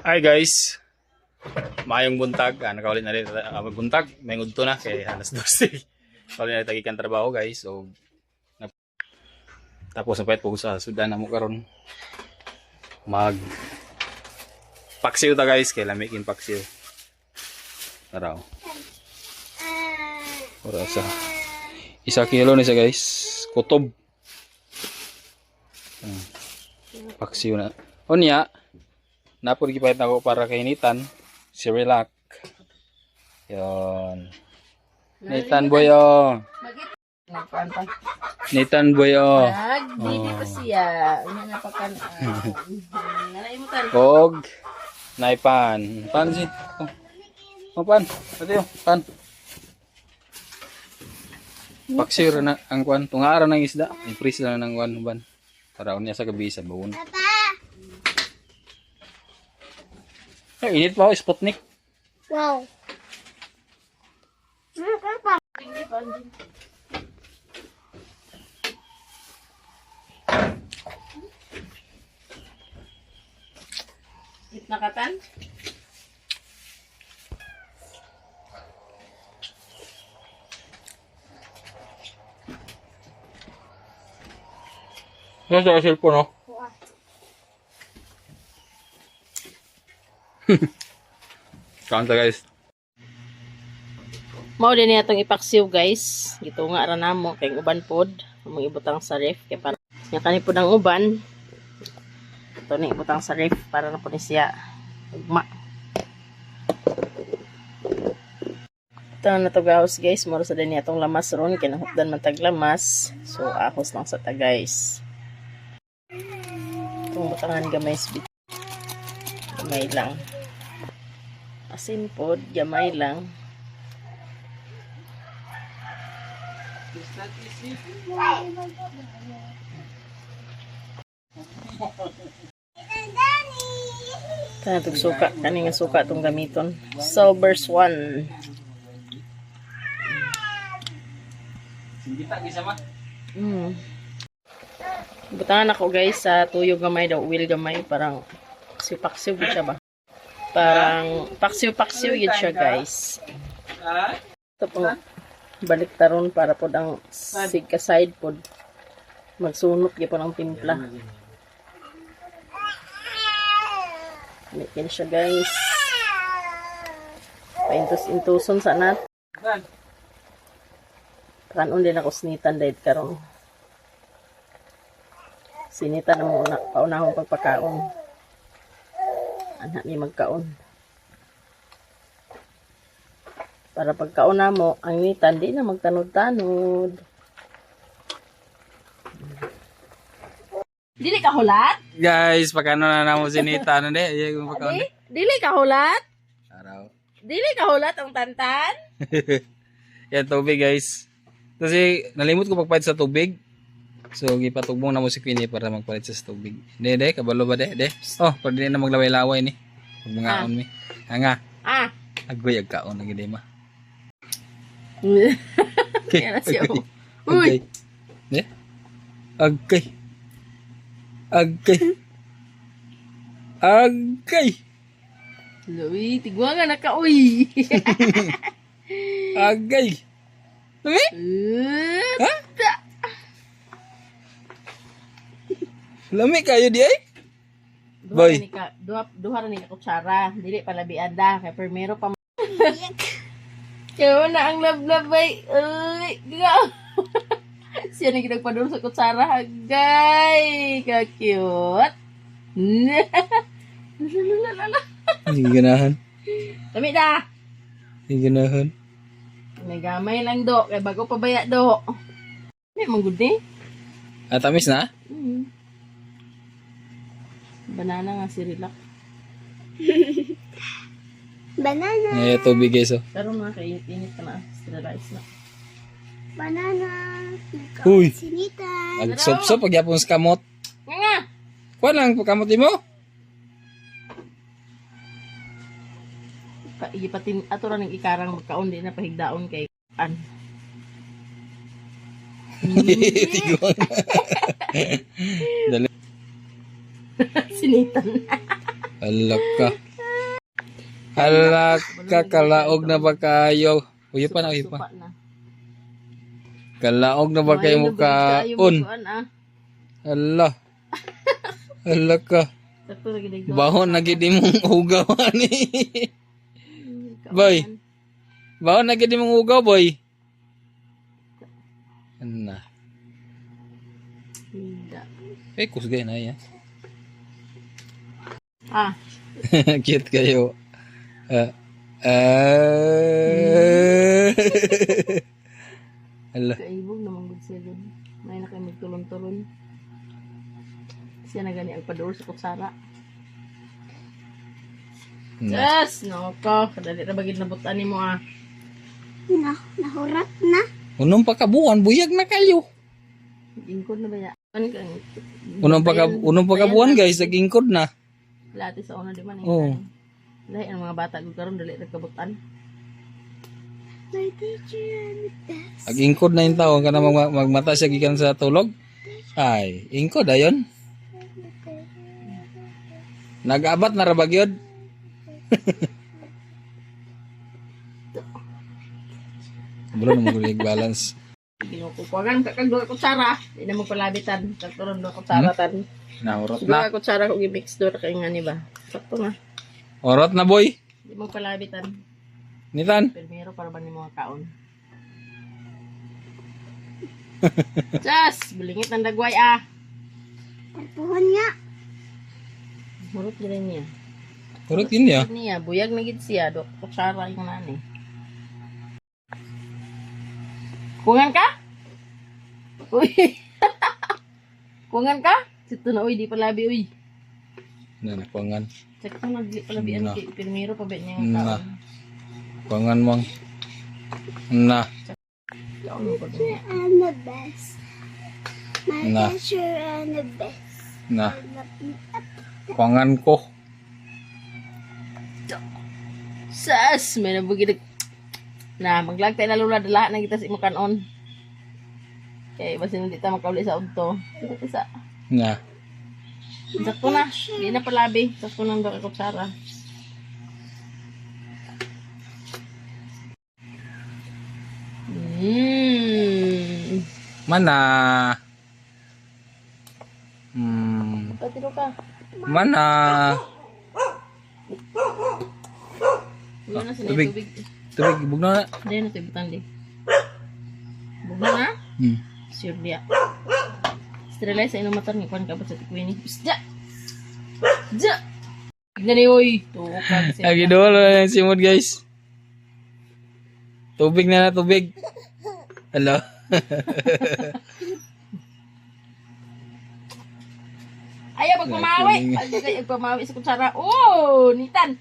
Hi guys, maayong buntag. Nakaulit na rin buntag. May ngudto na kay alas 12. Kaulit na tagikan trabaho guys. So tapos ang pahit po sa Sudan na mo karon. Mag paksiw ta guys, kay lamikin paksiw. Taraw. Ora sa 1 kilo ni sa guys. Kutob. Paksiw na. Onya. Napod gipahit na ako para kainitan. Si Relax. Yun. Nathan Boyo. Nathan Boyo. Dili pa siya. Una nga pa kan. Nalaimutan. Kog. Naipan. Pan si. Oh, pan. Ate yo, pan. Paksir na ang kwan. Tungara ng isda. I-freeze na ng kwan ban. Para unya sa gabi sa bawon. Ay, init pa ako, Sputnik. Wow. Nakatan? Yan sa cellphone, no? Kanta guys. Mao din niya itong ipaksiw guys. Gito nga ra namo kay uban pod. Among ibutang sa ref kay para nya kani pod ang uban. Ito ni ibutang sa ref para na po ni siya ugma. Ito na to guys. Moro sa din niya itong lamas ron kay nahutdan man tag lamas. So ahos lang sa ta guys. Itong butangan gamay sweet. Gamay lang. Asin pod, gamay lang. Kanatog suka, kani nga suka tong gamiton. Silver's 1. Singkita gisama. Butangan ako guys sa tuyog gamay daw, will gamay parang sipaksiw gid siya ba? Parang paksiw-paksiw yun siya guys. Ito po, balik taron para po ang sig ka side po. Magsunot yun po ng timpla. Bikin siya guys. Paintus-intuson sa nat. Kanon din ako sinitan dahil karon. Sinitan na muna, paunahong pagpakaon. Anak ni magkaon. Para pagkaon na mo, ang nitan, di na magtanod-tanod. Dili ka hulat? Guys, pagkano na namo sinita ano de? Yung pagkaon. Dili ka hulat? Araw. Dili ka hulat ang tantan? Yan tubig guys. Kasi nalimot ko pagpalit sa tubig. So gipatugbong na mo si Queenie para magpalit sa tubig. De, kabalo ba de? Oh, pwede na maglaway-laway ni. Pag mga on mi. Hanga. Agoy agkaon na gid ma. Yan na siya. Uy. De? Agkay. Uy, tigwa nga naka uy. Agay. Lami? Ha? Lami kayo di ay? Boy. Duha ra ni ka kutsara, dili palabian da kay primero pa. Kaya na ang love bay. Uy, diga. Siya na ginagpadul sa kutsara hagay. Ka-cute. Hindi ganahan. Dami da. Hindi ganahan. May gamay lang do, kay bago pa baya do. May manggod ni. Tamis na? Banana nga si Relax. Banana. Tubig guys oh. Pero mga kainit ka na. Sterilize na. Banana. Huy. Sinitan. Agsop-sop pag yapon sa kamot. Nga! Kuha lang pagkamot mo. Ipatin ato ra ning ikarang magkaon di na pahigdaon kay an. Tiguan. Dali. Sinitan. Alak ka. Hala ka, kalaog na ba kayo? Uyo pa na, uyo pa. Supa na. Kalaog na ba kayo mo kaon? Hala. Hala ka. Sakto lagi dito. Bahon na gid mong ugaw ani. Boy. Bahon na gid mong ugaw, boy. Ana. Hindi. Eh, kusgay na yan. Ah, Cute kayo. Hala. kaibog naman gud siya dun. May na kayo magtulon-tulon. Siya na gani ang padoor sa kutsara. Yes! No ko. Kadali na bagid nabutan ni mo ah. Nahurat na. Unong pakabuan, buyag na kayo. Ingkod na ba ya? Ano kang... Unong pakabuan guys, nag-ingkod na. Lati sa una di man. Oo. Dahil ang mga bata ko karon dali nagkabutan. My teacher and the best. Nag-ingkod na yung tao, ka na magmata siya gikan sa tulog. Ay, ingkod ayon. Nag-abat na rabagyod. Bro, namugulig balance. Ginukukuhagan ka kag duha kutsara. Di na mo palabitan. Sakto ron duha kutsara tan. Naurot Duha na. kutsara ko gi-mix duha kay nga ni ba. Sakto na. Orot na boy. Di mo palabitan. Nitan. Primero para ba ni mga kaon. Just, bulingit ng dagway ah. Tarpuhon nga. Murot din niya. Orot yun niya. Niya, buyag na gid siya. Duha kutsara yung nani. Kungan ka? Uy. Kungan ka? Sito na uy, di palabi uy. Nanakuangan. Sakto na di palabi Na. ang primero pa ba niya nga Na. kaon. Kuangan mong. Na. Kaon mo pa ba niya? And the best. My Na. teacher and the best. Na. Kuangan ko. Sas! May nabugilig. Na, maglagtay na lula dala na kita sa imo kanon. Kaya basta hindi ta makauli sa udto. Ito isa. Na. Sakto na. Hindi na palabi. Sakto na ba kutsara. Mana. Patiro ka. Mana. Wala na sila Tubig. tubig. Tubig, bugno na. Hindi na tayo butang di. Bugno na. Sure dia. Sterilize sa inyong matar ni Kwan Kabot sa tikwini. Isda! Isda! Tignan ni Uy. Tukag siya. Lagi dolo na yung simod guys. Tubig na na, tubig. Hello. Ayaw, pagpamawi. Ayaw, pagpamawi sa kutsara. Oh, nitan.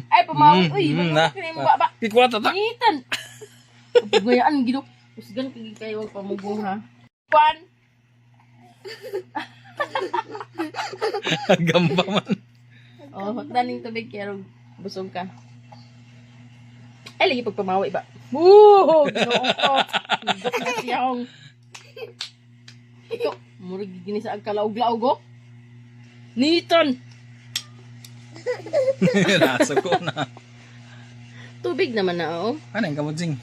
Ay, pamawi. Uy, na. bakit mo ba? Kikwata ta. Nitan. Pagbayaan, gino. Usgan kayo ang pamugong ha. Kwan. Gamba man. Oh, hagdaning tubig kaya busog ka. Ay, lagi pagpamawi ba? Woo! Ginoong ko. Higop na siyang. Ito, murag gini sa agkalaog-laog oh. Niton! Nasa ko na. Tubig naman na oh. Ano yung kamutsing?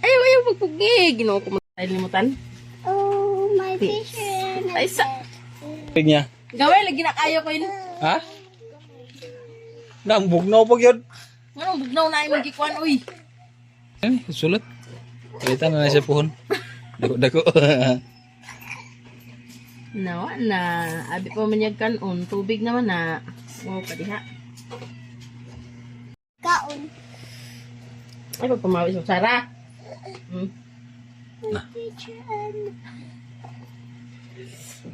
Ayaw, pagpugi. Ginoo ko tayo limutan. Oh, my teacher and the Ay, sa... Tubig niya. Gawin, lagi na kayo ko yun. Ha? Nang bugnaw pag yun. Anong bugnaw na yung magkikuan, uy. Ano? Sulat. Palitan na siya puhon. Dako-dako. Nawa na. Abi pa manyagkan on. Tubig naman na. Oh, padiha. kaon. Ay, pagpamawi sa Sara. My teacher and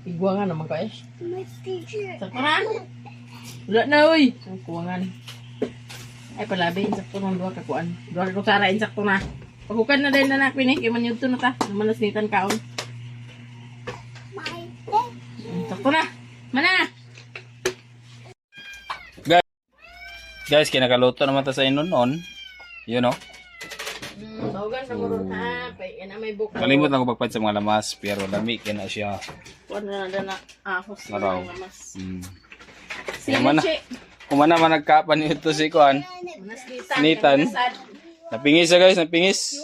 Igwa nga naman ka eh. my teacher. Sakto na. Wala na, uy. Ang kuwangan. Ay, palabi. Insakto ng duha kakuan. Duha ka Sara, insakto na. Pagkukan na din na nakpin eh. Kaya man yun to na ta. Naman nasnitan kaon. My teacher. Sakto na. Mana? Guys, kinakaluto naman ta sa inon-on. You know. Bawagan na mo ron ha. Pay, yan na may buko. Kalimot lang ko pagpad sa mga lamas. Pero lami, kaya na siya. Kuwan na na ahos na Araw. ng lamas. Kumana, kumana man nagkapan ito si Kuan. Nitan. Napingis siya guys, napingis.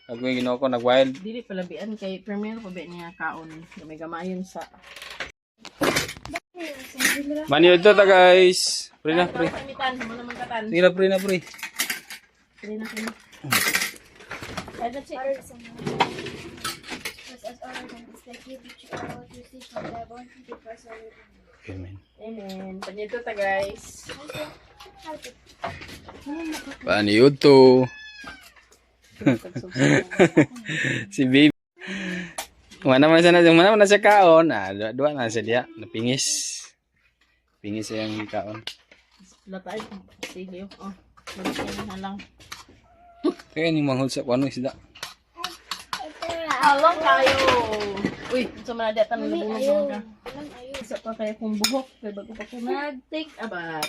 Ako yung ginawa ko, nag-wild. Dili palabian kay primero pa ba niya kaon. May gamayon sa... Manyo ito ta guys. Pre na, pre. Kamitan, mo naman katan. Sige na, pre na, pre. Sige na, sige na. Ay, that's it. Amen. Amen. Panito ta guys. Panyo to. Si baby. Mana man siya kaon. Dua na siya diya. Napingis. Pingis siya yung kaon. Latay. Sige. Oh. Magkaya na lang. Kaya ni manghod sa kuano isda. Along kayo. Uy, sa mga datan na nabungog ka. Isa pa kayo kung buhok. Kaya bago pa ko nag-take abat.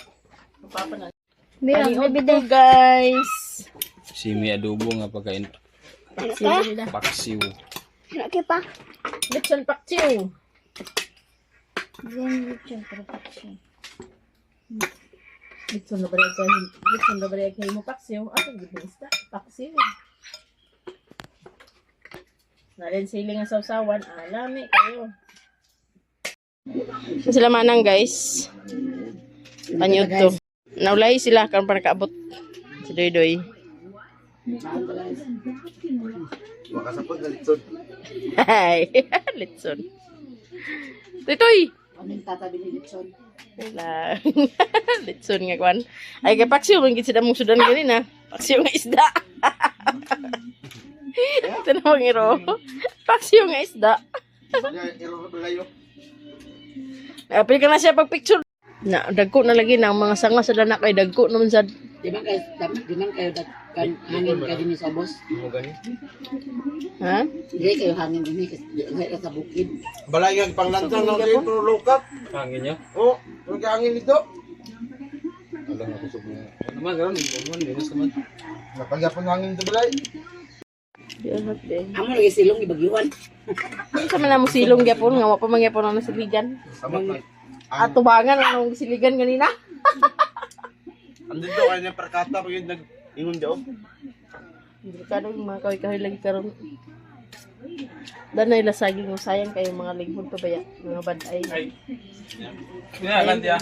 Papa na. Panito guys. Si mi adobo nga pagkain. Sige na. Paksiw. Okay pa. Lechon paksiw. Lechon na bari kayo mo paksiw. Ano yung isda? Paksiw. Narin siling ang sawsawan. Alami kayo. Sila manang guys. Panyod to. Naulay sila kan para kaabot. Si Doy-Doy. Makasapag na litson. Hay, litson. Toy. Anong tatabi ni Litson? Wala. Litson nga kwan. Ay kay paksiw man gid sila mong sudan ganina. Paksiw nga isda. Ito na mga iro. Paksiw nga isda. Layo. Apil ka na siya pag picture. Na dagko na lagi ng mga sanga sa dana kay dagko naman sa Di man kayo hangin ka din sa boss? ha? Hindi kayo hangin din kasi ka sa bukid. Balay nga panglantang ng dito lukat. Hangin niyo? Oh, nagangin dito. Alam nga kusog na. Naman garon, minus naman. Napagapon hangin dito balay. Diyan din. Amo lagi silong ibagyuan. Sa man na mo silong gyapon nga wa pa mangyapon na siligan. Samat na. At tubangan ang siligan ganina. Andito kayo ng perkata pag yung nag-ingon daw. Hindi ka nung mga kaway-kaway lagi karon. Danay lasaging mo sayang kayo mga lighod pa ba ya? Mga bad ay. Kinalan diya.